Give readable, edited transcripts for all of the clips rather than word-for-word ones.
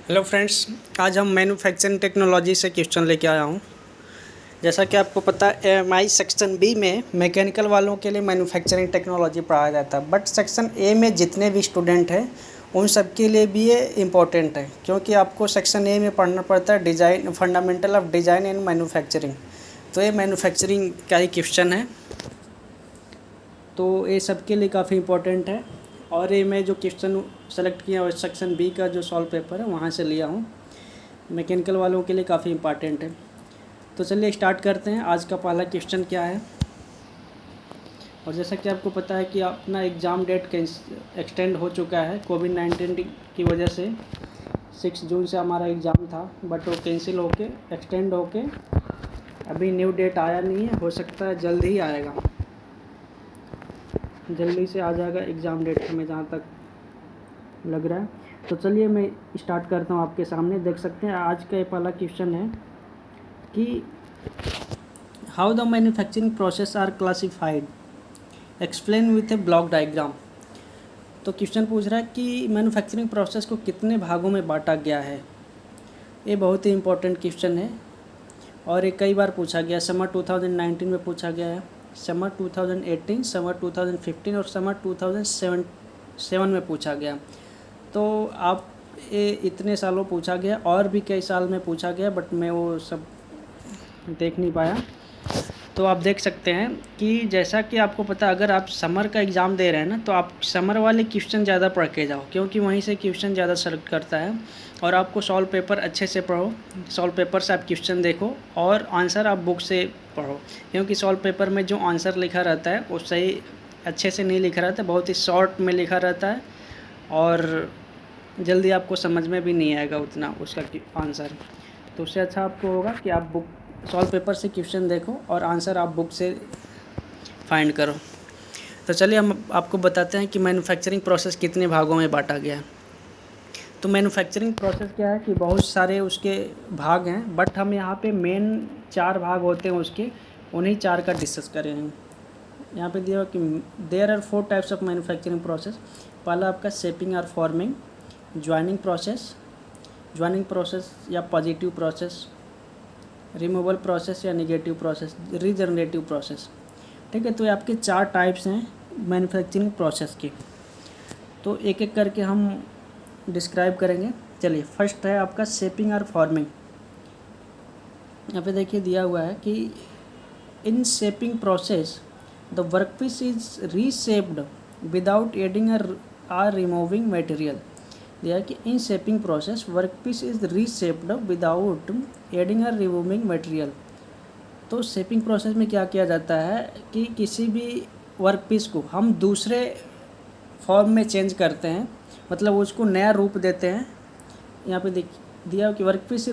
Hello friends, आज हम manufacturing technology से क्वेश्चन लेके आया हूँ। जैसा कि आपको पता है, एएमआई सेक्शन बी में मैकेनिकल वालों के लिए मैन्युफैक्चरिंग टेक्नोलॉजी पढ़ाया जाता है, बट सेक्शन ए में जितने भी स्टूडेंट हैं उन सब के लिए भी ये इम्पोर्टेंट है, क्योंकि आपको सेक्शन ए में पढ़ना पड़ता है design, fundamental of design and manufacturing. तो ये मैन्युफैक्चरिंग का ही क्वेश्चन है, तो ये सबके लिए काफ़ी इम्पोर्टेंट है। और ये मैं जो क्वेश्चन सेलेक्ट किया और सेक्शन बी का जो सॉल्व पेपर है वहाँ से लिया हूँ, मैकेनिकल वालों के लिए काफ़ी इम्पोर्टेंट है। तो चलिए स्टार्ट करते हैं। आज का पहला क्वेश्चन क्या है। और जैसा कि आपको पता है कि अपना एग्ज़ाम डेट एक्सटेंड हो चुका है कोविड-19 की वजह से। 6 जून से हमारा एग्ज़ाम था, बट वो कैंसिल होके एक्सटेंड होके अभी न्यू डेट आया नहीं है। हो सकता है जल्द ही आएगा, जल्दी से आ जाएगा एग्ज़ाम डेट, हमें जहाँ तक लग रहा है। तो चलिए मैं स्टार्ट करता हूँ। आपके सामने देख सकते हैं आज का ये पहला क्वेश्चन है कि how the manufacturing process are classified, explain with a block diagram. तो क्वेश्चन पूछ रहा है कि मैन्युफैक्चरिंग प्रोसेस को कितने भागों में बांटा गया है। ये बहुत ही इंपॉर्टेंट क्वेश्चन है और ये कई बार पूछा गया। समर 2019 में पूछा गया है, समर 2018, समर 2015 और समर 2007 में पूछा गया। तो आप ये इतने सालों पूछा गया, और भी कई साल में पूछा गया, बट मैं वो सब देख नहीं पाया। तो आप देख सकते हैं कि जैसा कि आपको पता, अगर आप समर का एग्ज़ाम दे रहे हैं ना, तो आप समर वाले क्वेश्चन ज़्यादा पढ़ के जाओ, क्योंकि वहीं से क्वेश्चन ज़्यादा सेलेक्ट करता है। और आपको सॉल्व पेपर अच्छे से पढ़ो, सॉल्व पेपर से आप क्वेश्चन देखो और आंसर आप बुक से पढ़ो, क्योंकि सॉल्व पेपर में जो आंसर लिखा रहता है वो सही अच्छे से नहीं लिखा रहता, बहुत ही शॉर्ट में लिखा रहता है और जल्दी आपको समझ में भी नहीं आएगा उतना उसका आंसर। तो उससे अच्छा आपको होगा कि आप बुक सॉल्व पेपर से क्वेश्चन देखो और आंसर आप बुक से फाइंड करो। तो चलिए हम आपको बताते हैं कि मैन्युफैक्चरिंग प्रोसेस कितने भागों में बांटा गया है। तो मैन्युफैक्चरिंग प्रोसेस क्या है कि बहुत सारे उसके भाग हैं, बट हम यहाँ पे मेन 4 भाग होते हैं उसके, उन्हीं 4 का डिस्कस करेंगे। यहाँ पे दिया हुआ कि there are 4 types of manufacturing process. पहला आपका शेपिंग और फॉर्मिंग, ज्वाइनिंग प्रोसेस या पॉजिटिव प्रोसेस, रिमूवल प्रोसेस या निगेटिव प्रोसेस, रीजनरेटिव प्रोसेस। ठीक है, तो ये आपके 4 टाइप्स हैं मैन्युफैक्चरिंग प्रोसेस के। तो एक एक करके हम डिस्क्राइब करेंगे। चलिए, फर्स्ट है आपका शेपिंग और फॉर्मिंग। यहाँ पे देखिए दिया हुआ है कि in shaping process the workpiece is reshaped without adding और रिमूविंग मटेरियल। दिया कि in shaping process workpiece is reshaped without adding और रिमूविंग मटेरियल। तो शेपिंग प्रोसेस में क्या किया जाता है कि किसी भी वर्कपीस को हम दूसरे फॉर्म में चेंज करते हैं, मतलब उसको नया रूप देते हैं। यहाँ पे दिया कि वर्कपीस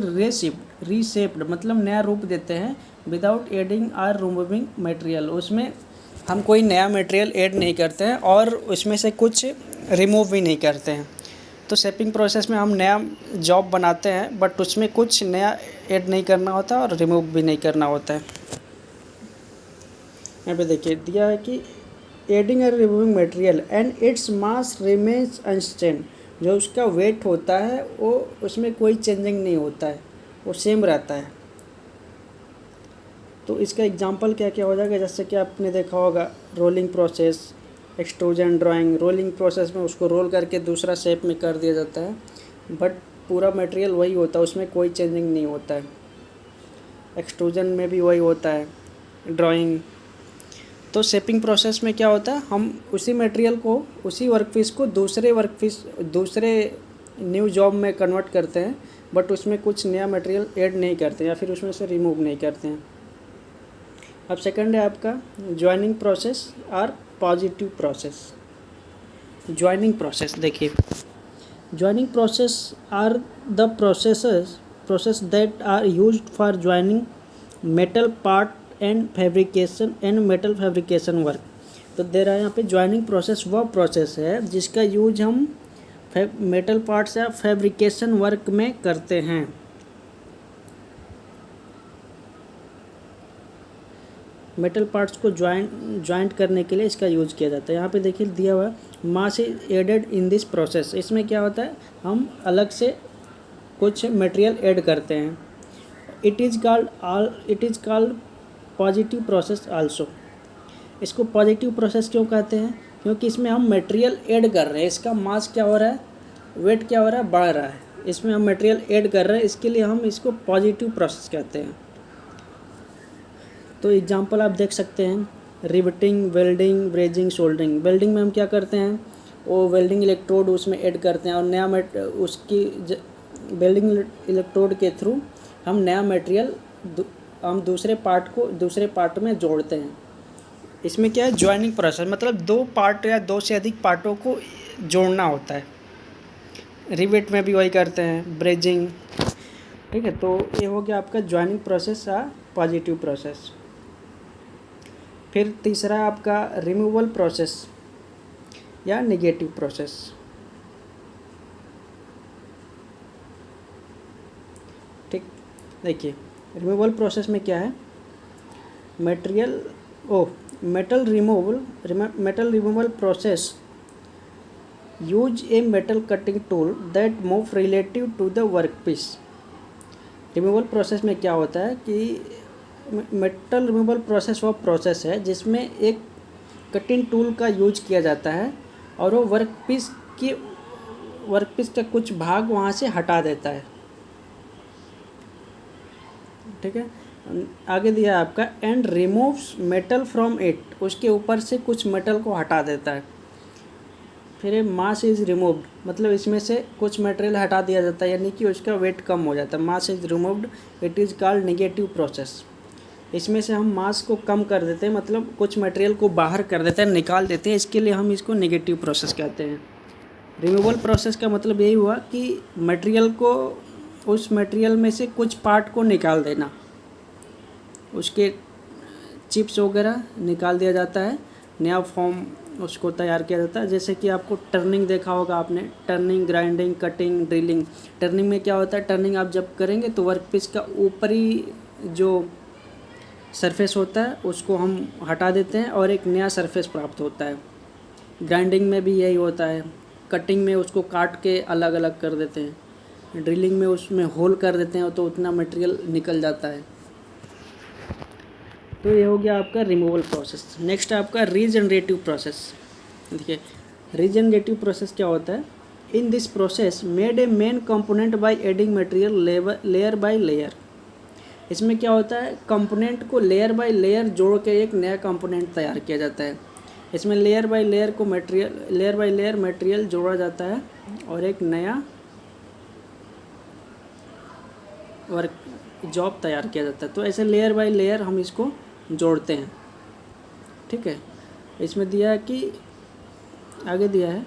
रीशेप्ड मतलब नया रूप देते हैं विदाउट एडिंग और रिमूविंग मटेरियल। उसमें हम कोई नया मटेरियल ऐड नहीं करते हैं और उसमें से कुछ रिमूव भी नहीं करते हैं। तो शेपिंग प्रोसेस में हम नया जॉब बनाते हैं, बट उसमें कुछ नया ऐड नहीं करना होता और रिमूव भी नहीं करना होता है। यहाँ पे देखिए दिया है कि एडिंग और removing material and its mass remains unchanged. जो उसका वेट होता है वो उसमें कोई चेंजिंग नहीं होता है, वो सेम रहता है। तो इसका एग्जांपल क्या क्या हो जाएगा, जैसे कि आपने देखा होगा rolling process, extrusion drawing. Rolling process में उसको रोल करके दूसरा शेप में कर दिया जाता है, बट पूरा मटेरियल वही होता है, उसमें कोई चेंजिंग नहीं होता है। एक्सट्रूजन में भी वही होता है, ड्राइंग। तो शेपिंग प्रोसेस में क्या होता है, हम उसी मटेरियल को, उसी वर्कपीस को दूसरे न्यू जॉब में कन्वर्ट करते हैं, बट उसमें कुछ नया मटेरियल ऐड नहीं करते या फिर उसमें से रिमूव नहीं करते हैं। अब सेकंड है आपका ज्वाइनिंग प्रोसेस और पॉजिटिव प्रोसेस। ज्वाइनिंग प्रोसेस देखिए, joining process are the process that are used for joining metal part and metal fabrication work. तो दे रहा है यहाँ पे ज्वाइनिंग प्रोसेस वह प्रोसेस है जिसका यूज हम मेटल पार्ट्स या फैब्रिकेशन वर्क में करते हैं। मेटल पार्ट्स को ज्वाइंट करने के लिए इसका यूज किया जाता है। यहाँ पे देखिए दिया हुआ है mass is added in this process. इसमें क्या होता है, हम अलग से कुछ मटेरियल ऐड करते हैं। It is called positive process also. इसको पॉजिटिव प्रोसेस क्यों कहते हैं? क्योंकि इसमें हम मटेरियल ऐड कर रहे हैं, इसका मास क्या हो रहा है, वेट क्या हो रहा है, बढ़ रहा है, इसमें हम मटेरियल ऐड कर रहे हैं, इसके लिए हम इसको पॉजिटिव प्रोसेस कहते हैं। तो एग्जांपल आप देख सकते हैं, riveting, welding, brazing, soldering. Welding में हम क्या करते हैं, वो वेल्डिंग इलेक्ट्रोड उसमें ऐड करते हैं और नया वेल्डिंग इलेक्ट्रोड के थ्रू हम नया मटेरियल हम दूसरे पार्ट में जोड़ते हैं। इसमें क्या है, ज्वाइनिंग प्रोसेस, मतलब दो पार्ट या दो से अधिक पार्टों को जोड़ना होता है। रिवेट में भी वही करते हैं, ब्रेजिंग। ठीक है, तो ये हो गया आपका ज्वाइनिंग प्रोसेस या पॉजिटिव प्रोसेस। फिर तीसरा आपका रिमूवल प्रोसेस या नेगेटिव प्रोसेस। ठीक, देखिए रिमूवल प्रोसेस में क्या है, metal removal process use a metal cutting tool that move relative to the workpiece। Removal process में क्या होता है कि मेटल रिमूवल प्रोसेस वो प्रोसेस है जिसमें एक कटिंग टूल का यूज किया जाता है और वो वर्कपीस का कुछ भाग वहाँ से हटा देता है। ठीक है, आगे दिया आपका and removes metal from it, उसके ऊपर से कुछ मेटल को हटा देता है। फिर मास इज़ रिमूव्ड, मतलब इसमें से कुछ मटेरियल हटा दिया जाता है, यानी कि उसका वेट कम हो जाता है। Mass is removed, it is called negative process. इसमें से हम मास को कम कर देते हैं, मतलब कुछ मटेरियल को बाहर कर देते हैं, निकाल देते हैं, इसके लिए हम इसको नेगेटिव प्रोसेस कहते हैं। रिमूवल प्रोसेस का मतलब यही हुआ कि उस मटेरियल में से कुछ पार्ट को निकाल देना, उसके चिप्स वगैरह निकाल दिया जाता है, नया फॉर्म उसको तैयार किया जाता है। जैसे कि आपको टर्निंग देखा होगा आपने, turning, grinding, cutting, drilling. Turning में क्या होता है, टर्निंग आप जब करेंगे तो वर्कपीस का ऊपरी जो सरफेस होता है उसको हम हटा देते हैं और एक नया सरफेस प्राप्त होता है। ग्राइंडिंग में भी यही होता है, कटिंग में उसको काट के अलग अलग कर देते हैं, ड्रिलिंग में उसमें होल कर देते हैं तो उतना मटेरियल निकल जाता है। तो ये हो गया आपका रिमूवल प्रोसेस। नेक्स्ट आपका रीजनरेटिव प्रोसेस। देखिए रीजनरेटिव प्रोसेस क्या होता है, इन this process made a main component by adding material layer by layer. इसमें क्या होता है, कंपोनेंट को लेयर बाय लेयर जोड़ के एक नया कंपोनेंट तैयार किया जाता है। इसमें लेयर बाय लेयर मटेरियल जोड़ा जाता है और एक नया जॉब तैयार किया जाता है। तो ऐसे लेयर बाय लेयर हम इसको जोड़ते हैं। ठीक है, इसमें दिया है कि आगे दिया है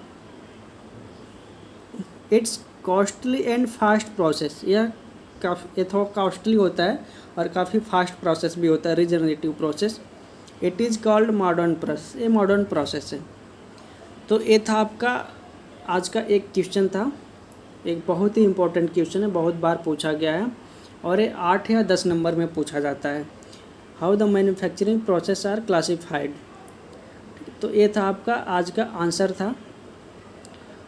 it's costly and fast process. यह थोड़ा कॉस्टली होता है और काफ़ी फास्ट प्रोसेस भी होता है regenerative process. It is called modern process, ये मॉडर्न प्रोसेस है। तो ये था आपका आज का एक क्वेश्चन था, एक बहुत ही इम्पोर्टेंट क्वेश्चन है, बहुत बार पूछा गया है और ये 8 या 10 नंबर में पूछा जाता है। How the manufacturing process are classified. तो ये था आपका आज का आंसर था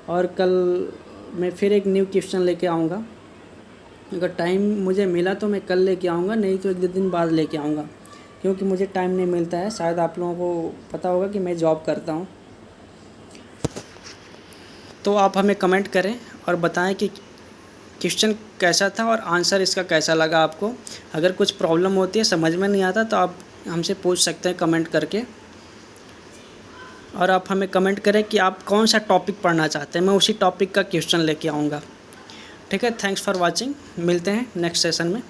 और कल मैं फिर एक न्यू क्वेश्चन लेके आऊँगा। अगर टाइम मुझे मिला तो मैं कल लेके आऊँगा, नहीं तो 1-2 दिन बाद लेके आऊँगा, क्योंकि मुझे टाइम नहीं मिलता है। शायद आप लोगों को पता होगा कि मैं जॉब करता हूँ। तो आप हमें कमेंट करें और बताएं कि क्वेश्चन कैसा था और आंसर इसका कैसा लगा आपको। अगर कुछ प्रॉब्लम होती है, समझ में नहीं आता, तो आप हमसे पूछ सकते हैं कमेंट करके। और आप हमें कमेंट करें कि आप कौन सा टॉपिक पढ़ना चाहते हैं, मैं उसी टॉपिक का क्वेश्चन लेके आऊँगा। ठीक है, थैंक्स फॉर वाचिंग, मिलते हैं नेक्स्ट सेशन में।